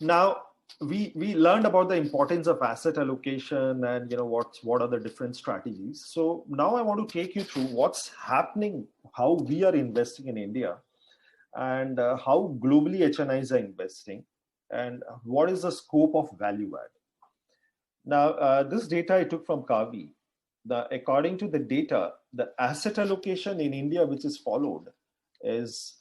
Now, we learned about the importance of asset allocation and what are the different strategies. So now I want to take you through what's happening, how we are investing in India, and how globally HNIs are investing, and what is the scope of value add. Now, this data I took from Kavi. According to the data, the asset allocation in India, which is followed, is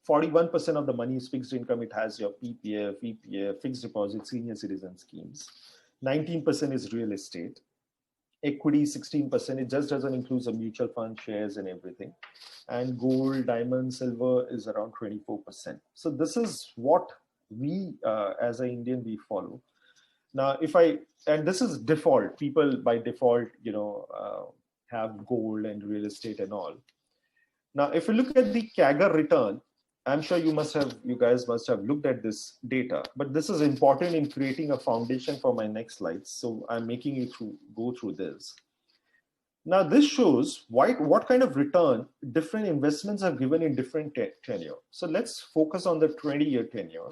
41% of the money is fixed income. It has your PPF, EPF, fixed deposit, senior citizen schemes. 19% is real estate. Equity, 16%. It just doesn't include the mutual fund shares and everything. And gold, diamond, silver is around 24%. So this is what we, as an Indian, we follow. Now, and this is default. People by default, have gold and real estate and all. Now, if you look at the CAGR return, I'm sure you guys must have looked at this data, but this is important in creating a foundation for my next slides. So I'm making you go through this. Now, this shows what kind of return different investments are given in different tenure. So let's focus on the 20-year tenure.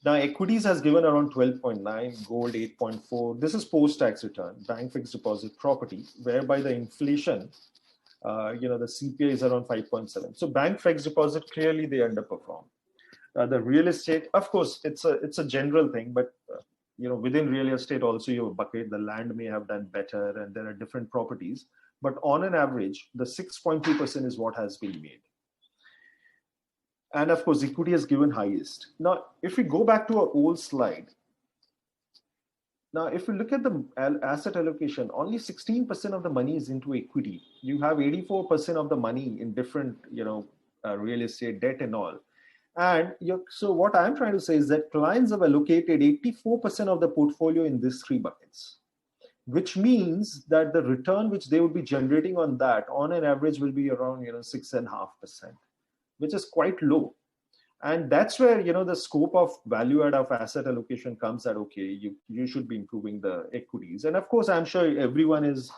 Now, equities has given around 12.9, gold 8.4. This is post-tax return, bank fixed deposit, property, whereby the inflation, the CPI is around 5.7. So bank fixed deposit, clearly they underperform. The real estate, of course, it's a general thing, but within real estate also you bucket, the land may have done better and there are different properties. But on an average, the 6.2% is what has been made. And of course, equity has given highest. Now, if we go back to our old slide, now if we look at the asset allocation, only 16% of the money is into equity. You have 84% of the money in different, real estate, debt and all. And so what I'm trying to say is that clients have allocated 84% of the portfolio in these three buckets, which means that the return which they would be generating on that on an average will be around 6.5%. Which is quite low. And that's where, the scope of value add of asset allocation comes that, okay, you should be improving the equities. And of course, I'm sure everyone is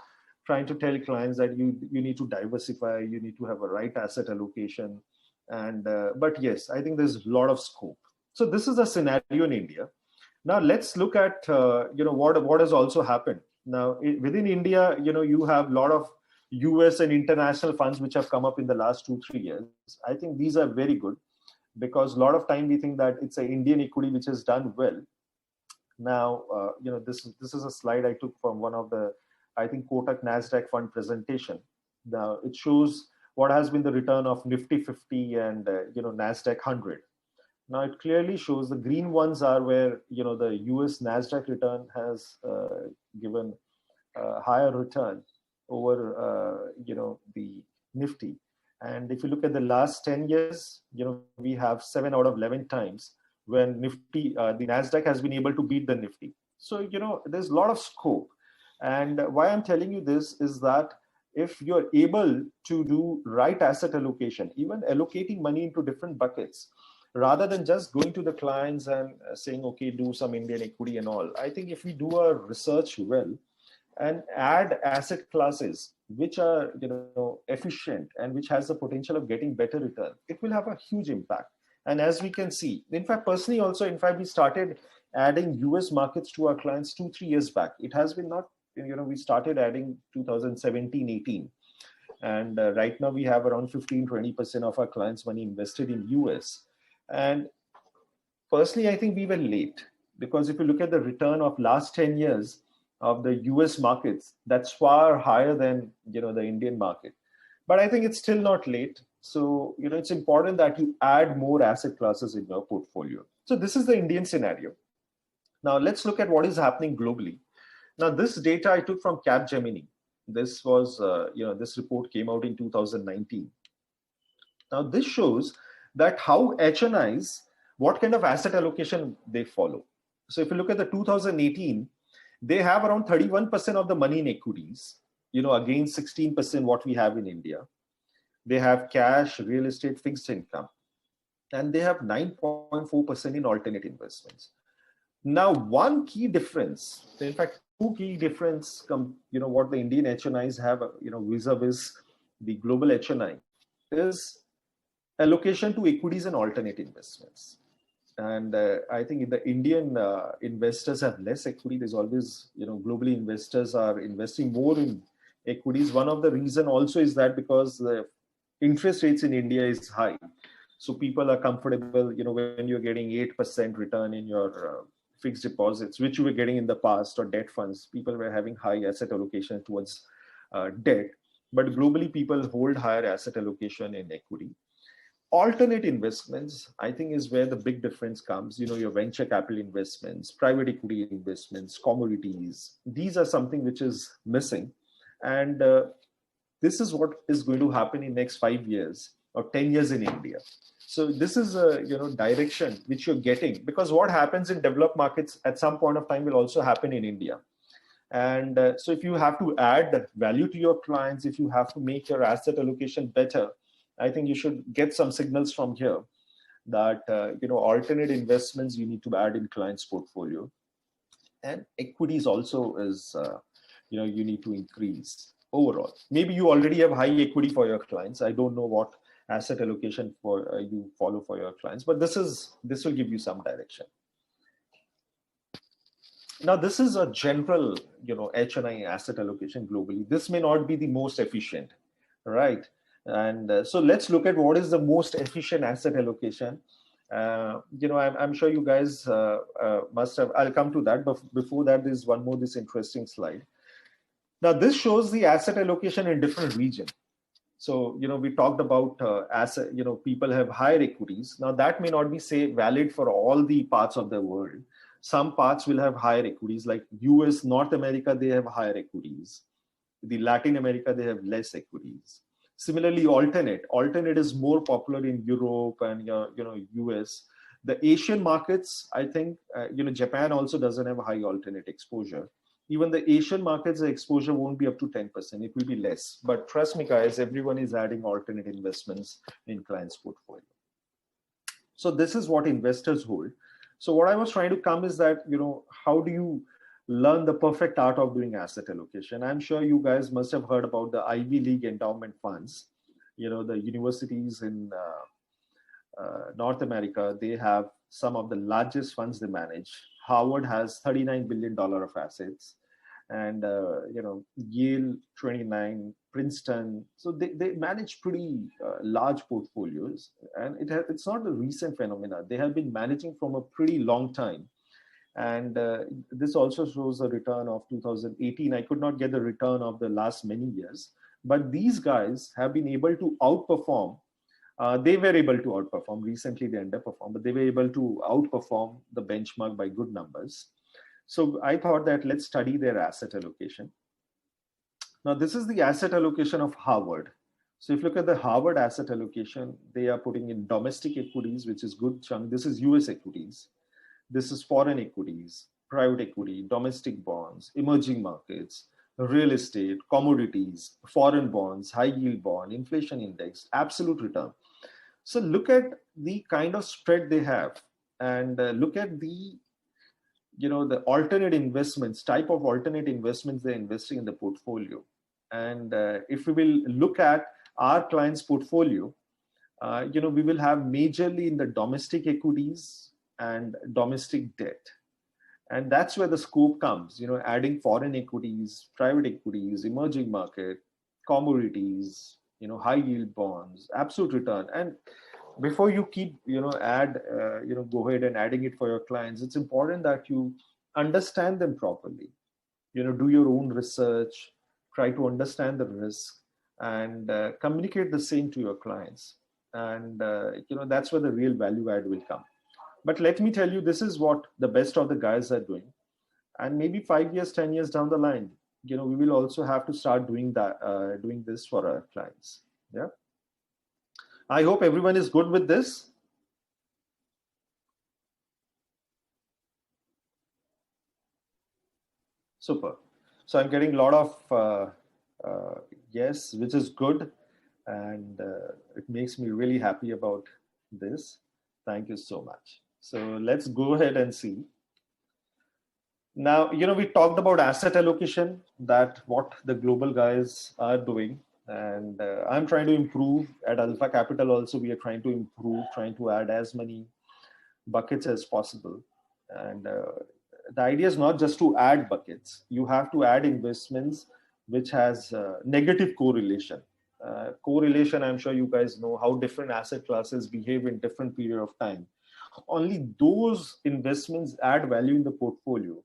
trying to tell clients that you need to diversify, you need to have a right asset allocation. And, but yes, I think there's a lot of scope. So this is a scenario in India. Now let's look at, what has also happened. Now within India, you have a lot of US and international funds which have come up in the last 2-3 years. I think these are very good because a lot of time we think that it's an Indian equity which has done well. Now, this is a slide I took from one of the, I think, Kotak Nasdaq fund presentation. Now it shows what has been the return of Nifty 50 and Nasdaq 100. Now it clearly shows the green ones are where the US Nasdaq return has given a higher return over the Nifty. And if you look at the last 10 years, we have 7 out of 11 times when Nifty, the Nasdaq has been able to beat the Nifty. So there's a lot of scope. And why I'm telling you this is that if you're able to do right asset allocation, even allocating money into different buckets, rather than just going to the clients and saying, okay, do some Indian equity and all, I think if we do our research well, and add asset classes which are efficient and which has the potential of getting better return, it will have a huge impact. And as we can see, in fact, personally also, we started adding US markets to our clients 2-3 years back. It has been not, we started adding 2017-18. And right now we have around 15-20% of our clients' money invested in US. And personally, I think we were late because if you look at the return of last 10 years, of the US markets, that's far higher than the Indian market. But I think it's still not late. So it's important that you add more asset classes in your portfolio. So this is the Indian scenario. Now let's look at what is happening globally. Now this data I took from Capgemini. This was this report came out in 2019. Now this shows that how HNIs, what kind of asset allocation they follow. So if you look at the 2018, they have around 31% of the money in equities, against 16% what we have in India. They have cash, real estate, fixed income, and they have 9.4% in alternate investments. Now, one key difference, in fact, two key difference, what the Indian HNIs have, vis-a-vis the global HNI is allocation to equities and alternate investments. And I think the Indian investors have less equity. There's always, globally investors are investing more in equities. One of the reason also is that because the interest rates in India is high. So people are comfortable, when you're getting 8% return in your fixed deposits, which you were getting in the past, or debt funds, people were having high asset allocation towards debt. But globally, people hold higher asset allocation in equity. Alternate investments, I think, is where the big difference comes. Your venture capital investments, private equity investments, commodities, these are something which is missing. And this is what is going to happen in next 5 years or 10 years in India. So this is a direction which you're getting, because what happens in developed markets at some point of time will also happen in India. And so if you have to add value to your clients, if you have to make your asset allocation better, I think you should get some signals from here that alternate investments you need to add in clients' portfolio, and equities also is you need to increase overall. Maybe you already have high equity for your clients. I don't know what asset allocation for you follow for your clients, but this will give you some direction. Now, this is a general, HNI asset allocation globally. This may not be the most efficient, right? And so let's look at what is the most efficient asset allocation. I'm sure you guys must have. I'll come to that, but before that, there's one more this interesting slide. Now, this shows the asset allocation in different regions. So, we talked about asset. People have higher equities. Now, that may not be valid for all the parts of the world. Some parts will have higher equities, like US, North America, they have higher equities. The Latin America, they have less equities. Similarly, alternate is more popular in Europe and US. The Asian markets, I think, Japan also doesn't have a high alternate exposure. Even the Asian markets, the exposure won't be up to 10%. It will be less. But trust me, guys, everyone is adding alternate investments in clients' portfolio. So this is what investors hold. So what I was trying to come is that, how do you learn the perfect art of doing asset allocation? I'm sure you guys must have heard about the Ivy League endowment funds. The universities in North America, they have some of the largest funds they manage. Harvard has $39 billion of assets, and Yale 29, Princeton. So they manage pretty large portfolios, and it's not a recent phenomena. They have been managing from a pretty long time. And this also shows a return of 2018. I could not get the return of the last many years, but these guys have been able to outperform. They were able to outperform. Recently, they underperformed, but they were able to outperform the benchmark by good numbers. So I thought that let's study their asset allocation. Now, this is the asset allocation of Harvard. So if you look at the Harvard asset allocation, they are putting in domestic equities, which is good chunk. This is US equities. This is foreign equities, private equity, domestic bonds, emerging markets, real estate, commodities, foreign bonds, high yield bond, inflation index, absolute return. So look at the kind of spread they have, and look at the the alternate investments, type of alternate investments they're investing in the portfolio. And if we will look at our clients' portfolio, we will have majorly in the domestic equities and domestic debt. And that's where the scope comes, adding foreign equities, private equities, emerging market, commodities, high yield bonds, absolute return. And before you keep, go ahead and adding it for your clients, it's important that you understand them properly, do your own research, try to understand the risk, and communicate the same to your clients. And, that's where the real value add will come. But let me tell you, this is what the best of the guys are doing. And maybe 5 years, 10 years down the line, we will also have to start doing that, doing this for our clients. Yeah. I hope everyone is good with this. Super. So I'm getting a lot of yes, which is good. And it makes me really happy about this. Thank you so much. So let's go ahead and see. Now, we talked about asset allocation, that what the global guys are doing. And I'm trying to improve at Alpha Capital also. We are trying to improve, trying to add as many buckets as possible. And the idea is not just to add buckets. You have to add investments which has negative correlation. Correlation, I'm sure you guys know how different asset classes behave in different period of time. Only those investments add value in the portfolio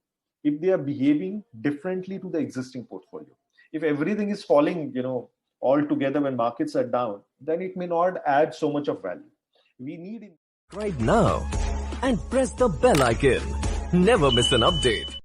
if they are behaving differently to the existing portfolio. If everything is falling, all together when markets are down, then it may not add so much of value. We need right now and press the bell icon. Never miss an update.